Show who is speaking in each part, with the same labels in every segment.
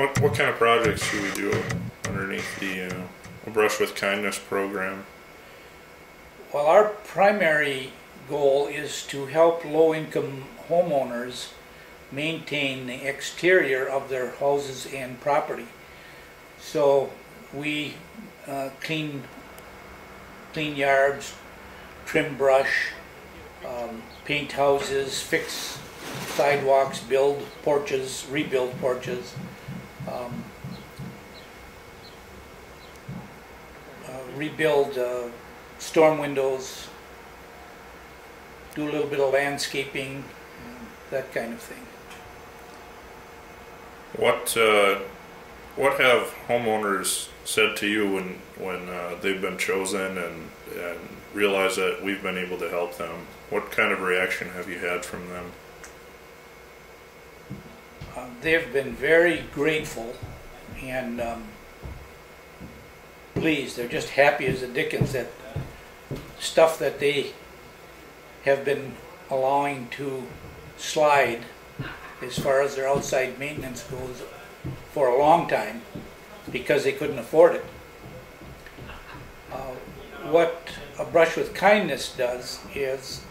Speaker 1: What kind of projects do we do underneath the Brush with Kindness program?
Speaker 2: Well, our primary goal is to help low-income homeowners maintain the exterior of their houses and property. So we clean yards, trim brush, paint houses, fix sidewalks, build porches, rebuild porches, rebuild storm windows, do a little bit of landscaping, that kind of thing.
Speaker 1: What have homeowners said to you when they've been chosen and realize that we've been able to help them? What kind of reaction have you had from them?
Speaker 2: They've been very grateful and pleased. They're just happy as the dickens that stuff that they have been allowing to slide as far as their outside maintenance goes for a long time because they couldn't afford it. What a Brush with Kindness does is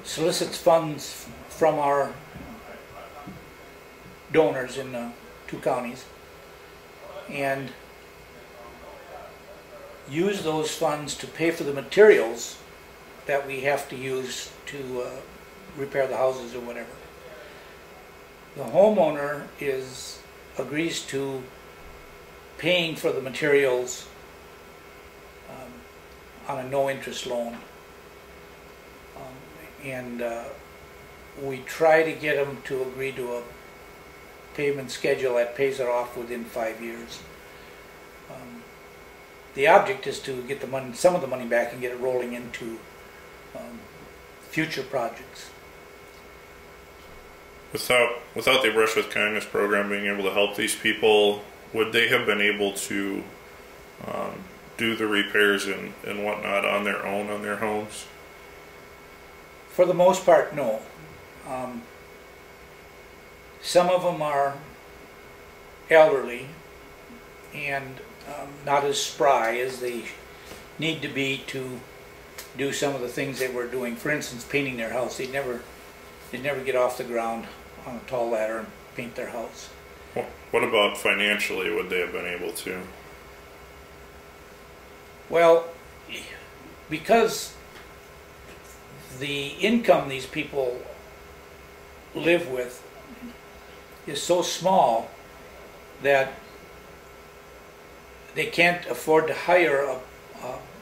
Speaker 2: solicits funds from our donors in the 2 counties and use those funds to pay for the materials that we have to use to repair the houses or whatever. The homeowner agrees to paying for the materials on a no-interest loan, and we try to get them to agree to a payment schedule that pays it off within 5 years. The object is to get some of the money back and get it rolling into future projects.
Speaker 1: Without the Brush with Kindness program being able to help these people, would they have been able to do the repairs and whatnot on their own on their homes?
Speaker 2: For the most part, no. Some of them are elderly and not as spry as they need to be to do some of the things they were doing. For instance, painting their house. They'd never get off the ground on a tall ladder and paint their house.
Speaker 1: What about financially? Would they have been able to?
Speaker 2: Well, because the income these people live with is so small that they can't afford to hire a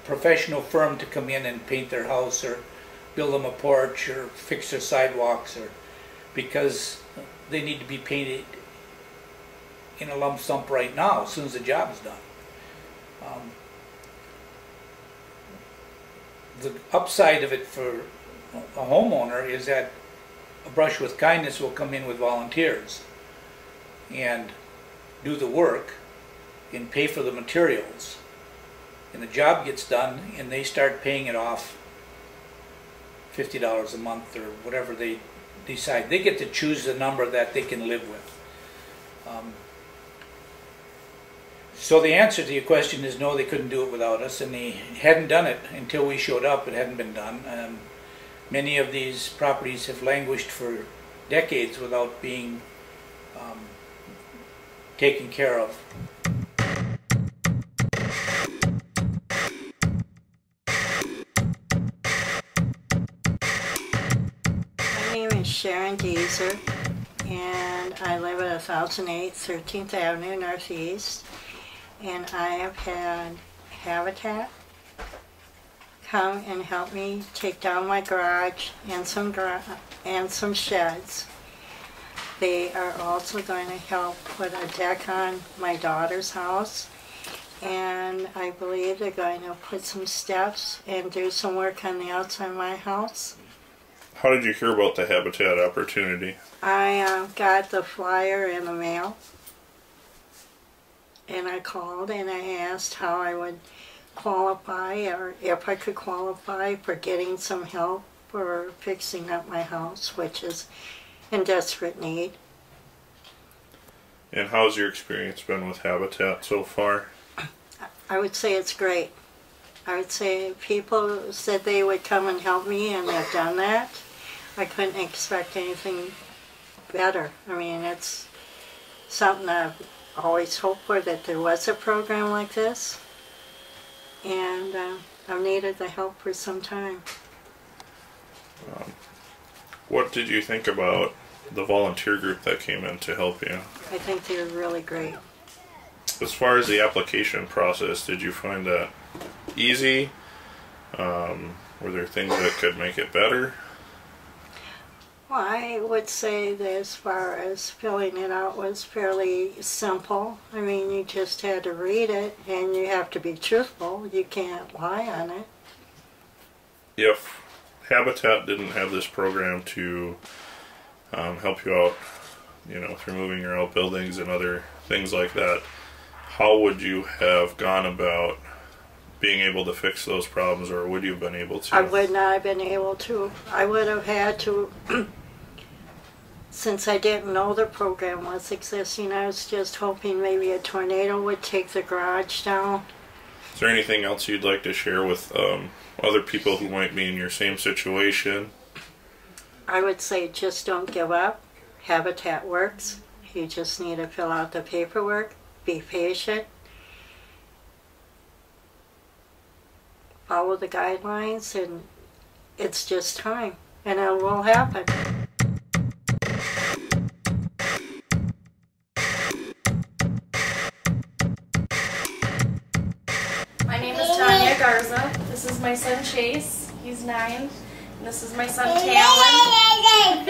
Speaker 2: professional firm to come in and paint their house or build them a porch or fix their sidewalks, or because they need to be painted in a lump sum right now as soon as the job is done. The upside of it for a homeowner is that a Brush with Kindness will come in with volunteers and do the work and pay for the materials, and the job gets done and they start paying it off $50 a month or whatever they decide. They get to choose the number that they can live with. So the answer to your question is no, they couldn't do it without us, and they hadn't done it until we showed up. It hadn't been done. Many of these properties have languished for decades without being taken care of.
Speaker 3: My name is Sharon Deezer, and I live at 1008 13th Avenue Northeast, and I have had Habitat come and help me take down my garage and some sheds. They are also going to help put a deck on my daughter's house, and I believe they're going to put some steps and do some work on the outside of my house.
Speaker 1: How did you hear about the Habitat opportunity?
Speaker 3: I got the flyer in the mail, and I called and I asked how I would qualify, or if I could qualify for getting some help for fixing up my house, which is in desperate need.
Speaker 1: And how's your experience been with Habitat so far?
Speaker 3: I would say it's great. I would say people said they would come and help me, and they've done that. I couldn't expect anything better. I mean, it's something I've always hoped for, that there was a program like this. And I've needed the help for some time.
Speaker 1: What did you think about the volunteer group that came in to help you?
Speaker 3: I think they're really great.
Speaker 1: As far as the application process, did you find that easy? Were there things that could make it better?
Speaker 3: Well, I would say that as far as filling it out was fairly simple. I mean, you just had to read it, and you have to be truthful. You can't lie on it.
Speaker 1: If Habitat didn't have this program to help you out, you know, through moving your outbuildings and other things like that, how would you have gone about being able to fix those problems, or would you have been able to?
Speaker 3: I would not have been able to. I would have had to, since I didn't know the program was existing, I was just hoping maybe a tornado would take the garage down.
Speaker 1: Is there anything else you'd like to share with other people who might be in your same situation?
Speaker 3: I would say just don't give up. Habitat works. You just need to fill out the paperwork, be patient, follow the guidelines, and it's just time, and it will happen.
Speaker 4: My name is Tanya Garza. This is my son Chase. He's 9. And this is my son Talon.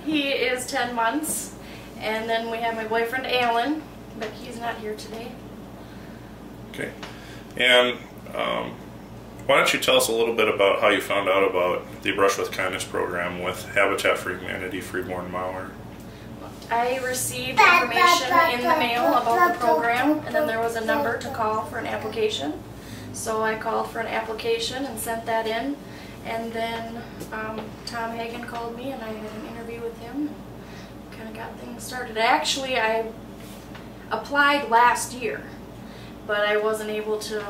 Speaker 4: He is 10 months. And then we have my boyfriend Alan, but he's not here today.
Speaker 1: Okay. And why don't you tell us a little bit about how you found out about the Brush with Kindness program with Habitat for Humanity Freeborn-Mower?
Speaker 4: I received information in the mail about the program, and then there was a number to call for an application. So I called for an application and sent that in, and then Tom Hagen called me, and I had an interview with him and kind of got things started. Actually, I applied last year, but I wasn't able to,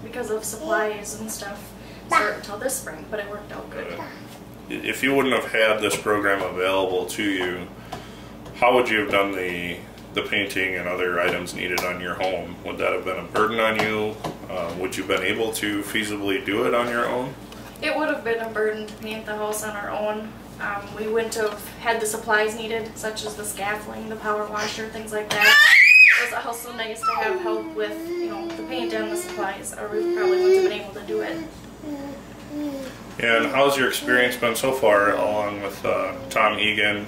Speaker 4: because of supplies and stuff, start until this spring, but it worked out good.
Speaker 1: If you wouldn't have had this program available to you, how would you have done the painting and other items needed on your home? Would that have been a burden on you? Would you have been able to feasibly do it on your own?
Speaker 4: It would have been a burden to paint the house on our own. We wouldn't have had the supplies needed, such as the scaffolding, the power washer, things like that. It was also nice to have help with, you know, the paint and the supplies, or we probably wouldn't have been able to do it.
Speaker 1: And how's your experience been so far, along with Tom Egan,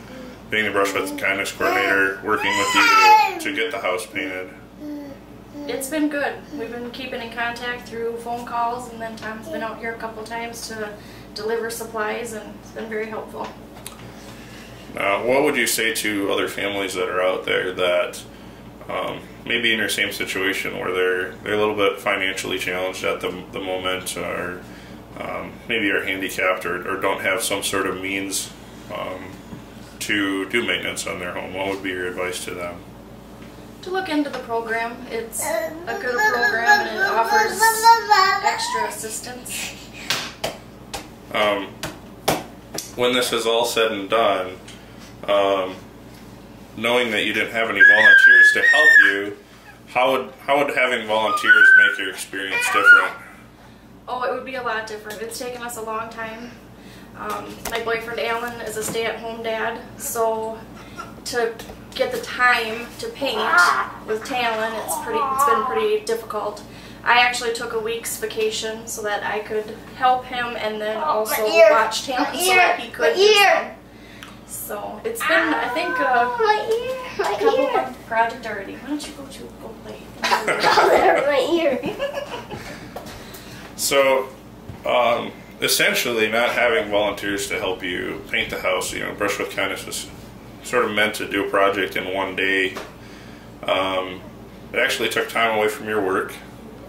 Speaker 1: being the Brush with Kindness coordinator, working with you to get the house painted?
Speaker 4: It's been good. We've been keeping in contact through phone calls, and then Tom's been out here a couple times to deliver supplies, and it's been very helpful.
Speaker 1: Now, what would you say to other families that are out there that maybe in your same situation, where they're a little bit financially challenged at the moment, or maybe are handicapped, or don't have some sort of means to do maintenance on their home? What would be your advice to them?
Speaker 4: To look into the program. It's a good program, and it offers extra assistance.
Speaker 1: When this is all said and done, knowing that you didn't have any volunteers to help you, how would having volunteers make your experience different?
Speaker 4: Oh, it would be a lot different. It's taken us a long time. My boyfriend Alan is a stay-at-home dad, so to get the time to paint with Talon, it's been pretty difficult. I actually took a week's vacation so that I could help him, and then also watch Talon so that he could do some. So it's been, I think, a couple-month project already. Why don't you go play?
Speaker 5: My ear.
Speaker 1: So, essentially, not having volunteers to help you paint the house, you know, Brush with Kindness was sort of meant to do a project in one day. It actually took time away from your work,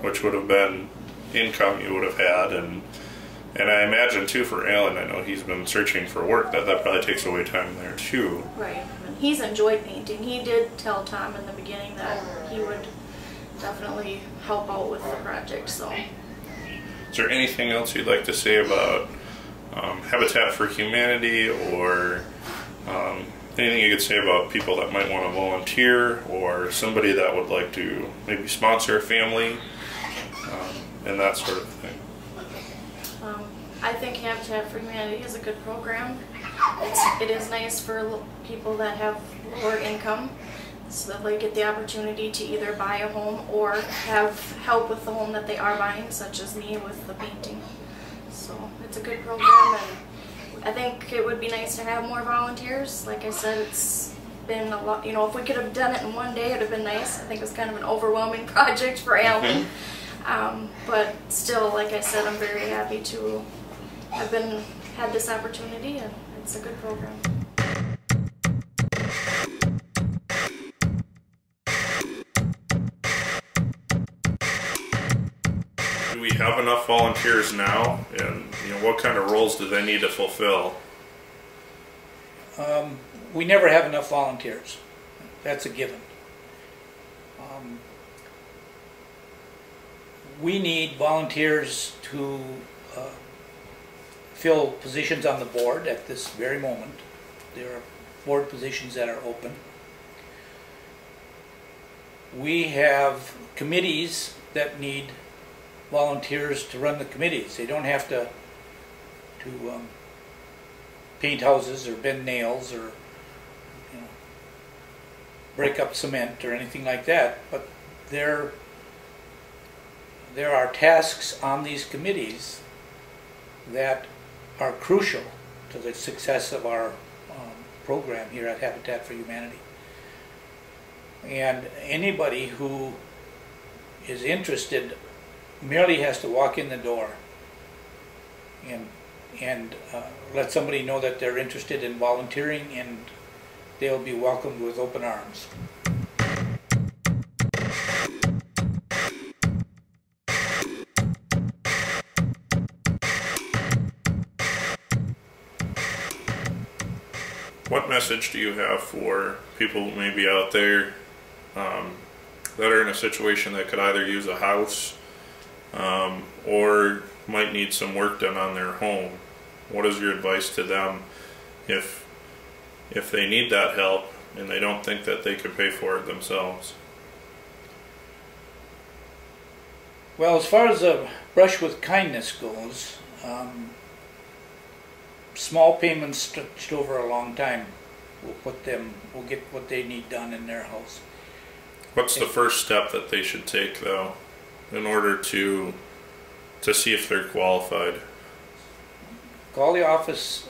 Speaker 1: which would have been income you would have had, and And I imagine too for Alan, I know he's been searching for work, that probably takes away time there too.
Speaker 4: Right. And he's enjoyed painting. He did tell Tom in the beginning that he would definitely help out with the project. So.
Speaker 1: Is there anything else you'd like to say about Habitat for Humanity, or anything you could say about people that might want to volunteer, or somebody that would like to maybe sponsor a family, and that sort of thing?
Speaker 4: I think Habitat for Humanity is a good program. It is nice for people that have lower income, so that they get the opportunity to either buy a home or have help with the home that they are buying, such as me with the painting. So it's a good program, and I think it would be nice to have more volunteers. Like I said, it's been a lot, you know, if we could have done it in one day, it would have been nice. I think it was kind of an overwhelming project for Alan. But still, like I said, I'm very happy to have had this opportunity, and it's a good program.
Speaker 1: Do we have enough volunteers now, and what kind of roles do they need to fulfill?
Speaker 2: We never have enough volunteers. That's a given. We need volunteers to fill positions on the board at this very moment. There are board positions that are open. We have committees that need volunteers to run the committees. They don't have to paint houses or bend nails or break up cement or anything like that, but there are tasks on these committees that are crucial to the success of our program here at Habitat for Humanity. And anybody who is interested merely has to walk in the door and let somebody know that they're interested in volunteering, and they'll be welcomed with open arms.
Speaker 1: What message do you have for people who may be out there that are in a situation that could either use a house or might need some work done on their home? What is your advice to them if they need that help and they don't think that they could pay for it themselves?
Speaker 2: Well, as far as the Brush with Kindness goes, small payments stretched over a long time will get what they need done in their house.
Speaker 1: What's the first step that they should take, though, in order to see if they're qualified?
Speaker 2: Call the office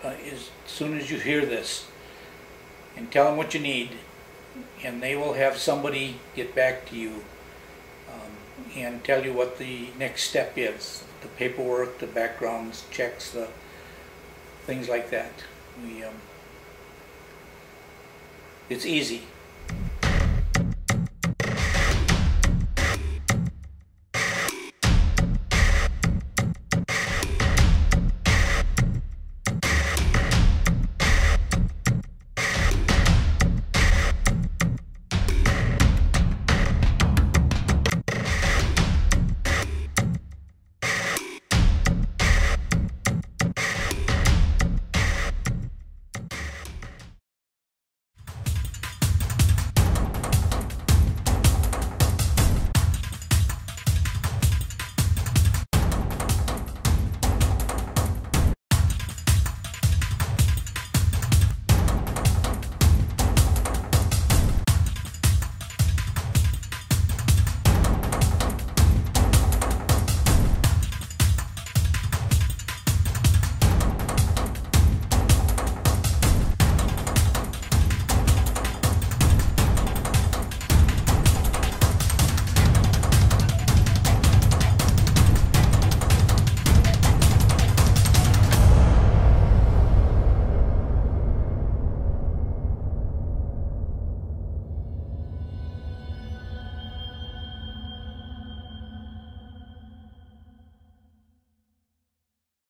Speaker 2: as soon as you hear this and tell them what you need, and they will have somebody get back to you and tell you what the next step is. The paperwork, the backgrounds checks, the things like that. It's easy.